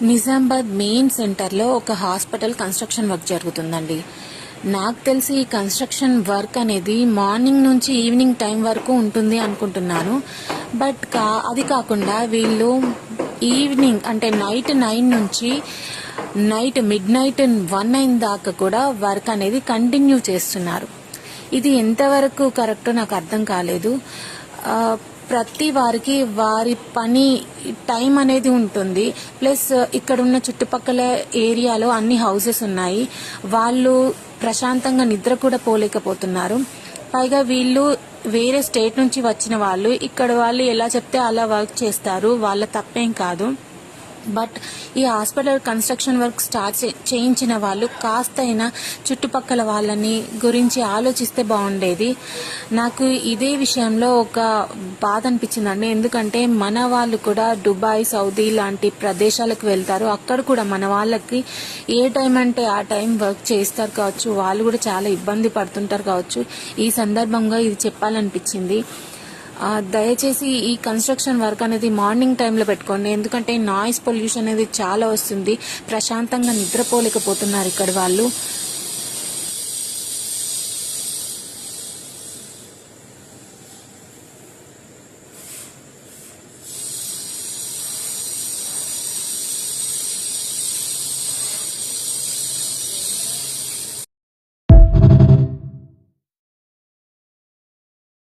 Nizamabad main సెంటర్లో ఒక hospital construction work జరుగుతుందండి. నాకు తెలిసి ఈ కన్స్ట్రక్షన్ వర్క్ అనేది మార్నింగ్ నుంచి ఈవినింగ్ టైం వరకు ఉంటుంది అనుకుంటున్నాను. బట్ అది కాకుండా వీళ్ళు ఈవినింగ్ అంటే నైట్ 9 నుంచి నైట్ మిడ్ నైట్ 1 అయిన దాకా కూడా వర్క్ అనేది కంటిన్యూ చేస్తున్నారు. ఇది ఎంతవరకు కరెక్టో నాకు అర్థం కాలేదు. ప్రతి వారికి వారి పని టైం అనేది ఉంటుంది. ప్లస్ ఇక్కడ ఉన్న చుట్టుపక్కల ఏరియాలో అన్ని హౌసెస్ ఉన్నాయి. వాళ్ళు ప్రశాంతంగా నిద్ర కూడా పోలేకపోతున్నారు. పైగా వీళ్ళు వేరే స్టేట్ నుంచి వచ్చిన వాళ్ళు, ఇక్కడ వాళ్ళు ఎలా చెప్తే అలా వర్క్ చేస్తారు. వాళ్ళ తప్పేం కాదు. బట్ ఈ హాస్పిటల్ కన్స్ట్రక్షన్ వర్క్ స్టార్ట్ చేయించిన వాళ్ళు కాస్తైనా చుట్టుపక్కల వాళ్ళని గురించి ఆలోచిస్తే బాగుండేది. నాకు ఇదే విషయంలో ఒక బాధ అనిపించిందండి. ఎందుకంటే మన వాళ్ళు కూడా దుబాయ్, సౌదీ లాంటి ప్రదేశాలకు వెళ్తారు. అక్కడ కూడా మన వాళ్ళకి ఏ టైం అంటే ఆ టైం వర్క్ చేస్తారు కావచ్చు. వాళ్ళు కూడా చాలా ఇబ్బంది పడుతుంటారు కావచ్చు. ఈ సందర్భంగా ఇది చెప్పాలనిపించింది. దయచేసి ఈ కన్స్ట్రక్షన్ వర్క్ అనేది మార్నింగ్ టైంలో పెట్టుకోండి. ఎందుకంటే నాయిస్ పొల్యూషన్ అనేది చాలా వస్తుంది. ప్రశాంతంగా నిద్రపోలేకపోతున్నారు ఇక్కడ వాళ్ళు.